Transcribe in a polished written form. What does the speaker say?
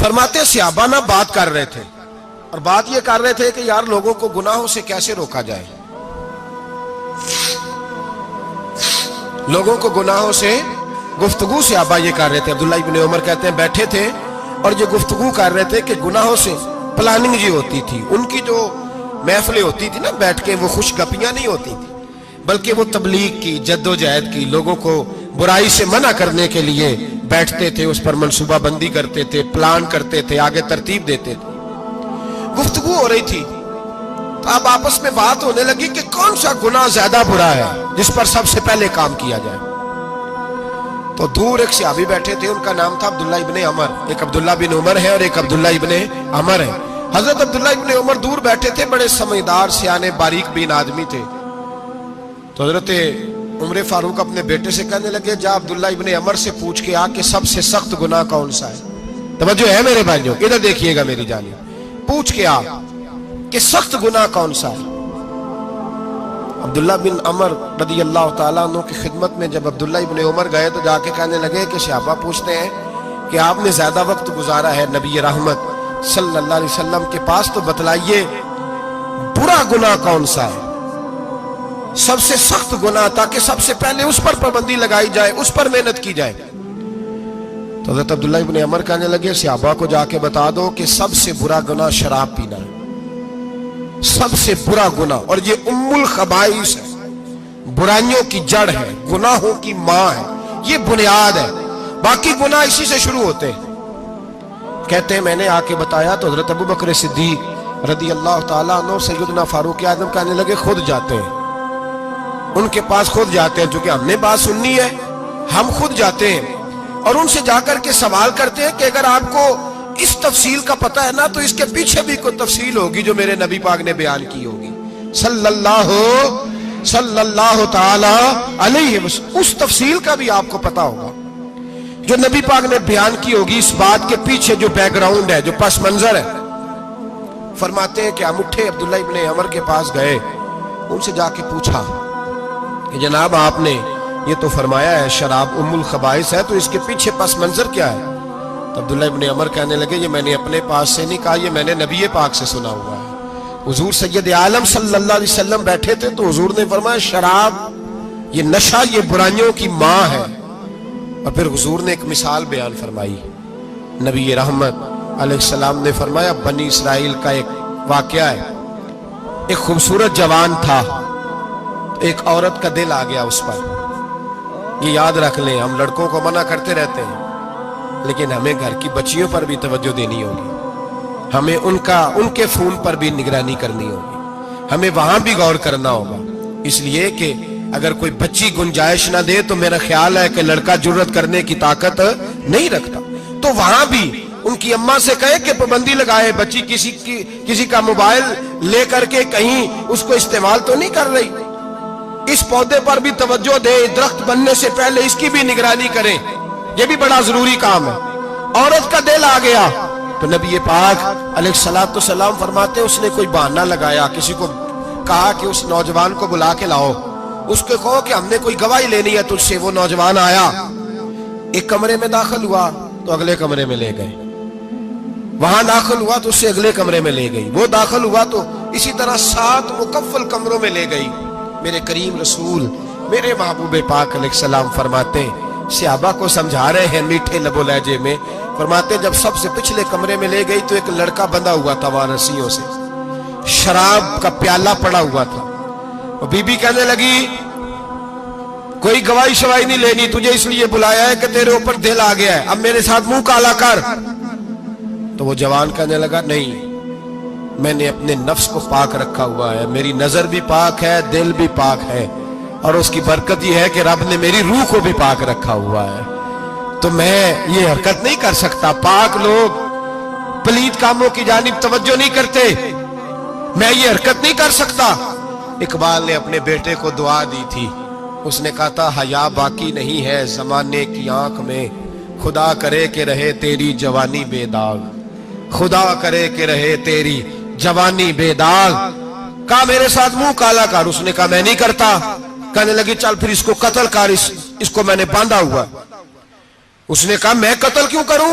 فرماتے صحابہ نہ بات کر رہے تھے، اور بات یہ کر رہے تھے کہ یار لوگوں کو گناہوں سے کیسے روکا جائے، لوگوں کو گناہوں سے گفتگو صحابہ یہ کر رہے تھے۔ عبداللہ ابن عمر کہتے ہیں بیٹھے تھے اور جو گفتگو کر رہے تھے کہ گناہوں سے پلاننگ جی ہوتی تھی، ان کی جو محفلیں ہوتی تھی نا بیٹھ کے، وہ خوش گپیاں نہیں ہوتی تھی بلکہ وہ تبلیغ کی، جد و جہد کی، لوگوں کو برائی سے منع کرنے کے لیے بیٹھتے تھے، اس پر منصوبہ بندی کرتے تھے، پلان کرتے تھے، آگے ترتیب دیتے تھے۔ گفتگو ہو رہی تھی تو اب آپس میں بات ہونے لگی کہ کون سا گناہ زیادہ برا ہے جس پر سب سے پہلے کام کیا جائے۔ تو دور ایک صحابی بیٹھے تھے، ان کا نام تھا عبداللہ ابن عمر، ایک عبداللہ بن عمر ہے اور ایک عبداللہ ابن عمر ہے۔ حضرت عبداللہ ابن عمر دور بیٹھے تھے، بڑے سمجھدار سیانے باریک بین آدمی تھے۔ تو حضرت عمر فاروق اپنے بیٹے سے کہنے لگے جا عبداللہ ابن عمر سے پوچھ کے آ کہ سب سے سخت گناہ کون سا ہے۔ توجہ ہے میرے بھائیوں، ادھر دیکھیے گا میری جانب، پوچھ کے آ کہ سخت گناہ کون سا ہے۔ عبداللہ بن عمر رضی اللہ تعالیٰ عنہ کی خدمت میں جب عبداللہ ابن عمر گئے تو جا کے کہنے لگے کہ صحابہ پوچھتے ہیں کہ آپ نے زیادہ وقت گزارا ہے نبی رحمت صلی اللہ علیہ وسلم کے پاس، تو بتلائیے برا گناہ کون سا ہے، سب سے سخت گناہ، تاکہ سب سے پہلے اس پر پابندی لگائی جائے، اس پر محنت کی جائے۔ تو حضرت عبداللہ ابن عمر کہنے لگے صحابہ کو جا کے بتا دو کہ سب سے برا گناہ شراب پینا ہے، سب سے برا گناہ، اور یہ ام الخبائث ہے، برائیوں کی جڑ ہے، گناہوں کی ماں ہے، یہ بنیاد ہے، باقی گناہ اسی سے شروع ہوتے ہیں۔ کہتے ہیں میں نے آ کے بتایا تو حضرت ابو بکر صدیق رضی اللہ تعالیٰ عنہ سیدنا فاروق اعظم کہنے لگے خود جاتے ہیں، ان کے پاس خود جاتے ہیں، چونکہ ہم نے بات سننی ہے ہم خود جاتے ہیں اور ان سے جا کر کے سوال کرتے ہیں کہ اگر آپ کو اس تفصیل کا پتہ ہے نا تو اس کے پیچھے بھی کوئی تفصیل ہوگی جو میرے نبی پاک نے بیان کی ہوگی صلی اللہ تعالی علیہ وسلم، اس تفصیل کا بھی آپ کو پتہ ہوگا جو نبی پاک نے بیان کی ہوگی، اس بات کے پیچھے جو بیک گراؤنڈ ہے، جو پس منظر ہے۔ فرماتے ہیں کہ ہم اٹھے، عبداللہ ابن عمر کے پاس گئے، ان سے جا کے پوچھا کہ جناب آپ نے یہ تو فرمایا ہے شراب ام الخبائث ہے، تو اس کے پیچھے پس منظر کیا ہے؟ تو عبداللہ ابن عمر کہنے لگے یہ میں نے اپنے پاس سے نہیں کہا، یہ میں نے نبی پاک سے سنا ہوا ہے۔ حضور سید عالم صلی اللہ علیہ وسلم بیٹھے تھے تو حضور نے فرمایا شراب، یہ نشہ، یہ برائیوں کی ماں ہے۔ اور پھر حضور نے ایک مثال بیان فرمائی، نبی رحمت علیہ السلام نے فرمایا بنی اسرائیل کا ایک واقعہ ہے، ایک خوبصورت جوان تھا، ایک عورت کا دل آ گیا اس پر۔ یہ یاد رکھ لیں، ہم لڑکوں کو منع کرتے رہتے ہیں لیکن ہمیں گھر کی بچیوں پر بھی توجہ دینی ہوگی، ہمیں ان کے فون پر بھی نگرانی کرنی ہوگی، ہمیں وہاں بھی غور کرنا ہوگا، اس لیے کہ اگر کوئی بچی گنجائش نہ دے تو میرا خیال ہے کہ لڑکا جرت کرنے کی طاقت نہیں رکھتا، تو وہاں بھی ان کی اماں سے کہے کہ پابندی لگائے، بچی کسی کا موبائل لے کر کے کہیں اس کو استعمال تو نہیں کر رہی، اس پودے پر بھی توجہ دے، درخت بننے سے پہلے اس کی بھی نگرانی کریں، یہ بھی بڑا ضروری کام ہے۔ عورت کا دل آ گیا تو نبی پاک علیہ السلام فرماتے اس نے کوئی بہانہ لگایا، کسی کو کہا کہ اس نوجوان کو بلا کے لاؤ، اس کو کہو کہ ہم نے کوئی گواہی لینی ہے تجھ سے۔ وہ نوجوان آیا، ایک کمرے میں داخل ہوا تو اگلے کمرے میں لے گئے، وہاں داخل ہوا تو اس سے اگلے کمرے میں لے گئی، وہ داخل ہوا تو اسی طرح 7 مکفل کمروں میں لے گئی۔ میرے کریم رسول میرے محبوب پاک علیہ السلام فرماتے، صحابہ کو سمجھا رہے ہیں میٹھے لب و لہجے میں، فرماتے جب سب سے پچھلے کمرے میں لے گئی تو ایک لڑکا بندھا ہوا تھا وہاں رسیوں سے، شراب کا پیالہ پڑا ہوا تھا، اور بی بی کہنے لگی کوئی گواہی شواہی نہیں لینی، تجھے اس لیے بلایا ہے کہ تیرے اوپر دل آ گیا ہے، اب میرے ساتھ منہ کالا کر۔ تو وہ جوان کہنے لگا نہیں، میں نے اپنے نفس کو پاک رکھا ہوا ہے، میری نظر بھی پاک ہے، دل بھی پاک ہے، اور اس کی برکت یہ ہے کہ رب نے میری روح کو بھی پاک رکھا ہوا ہے، تو میں یہ حرکت نہیں کر سکتا۔ پاک لوگ پلید کاموں کی جانب توجہ نہیں کرتے، میں یہ حرکت نہیں کر سکتا۔ اقبال نے اپنے بیٹے کو دعا دی تھی، اس نے کہا تھا حیا باقی نہیں ہے زمانے کی آنکھ میں، خدا کرے کہ رہے تیری جوانی بے داغ، خدا کرے کہ رہے تیری جوانی بے داغ۔ کہا میرے ساتھ منہ کالا کر، اس نے کہا میں نہیں کرتا۔ کہنے لگی چل پھر اس کو قتل کر، اس کو میں نے باندھا ہوا۔ اس نے کہا میں قتل کیوں کروں؟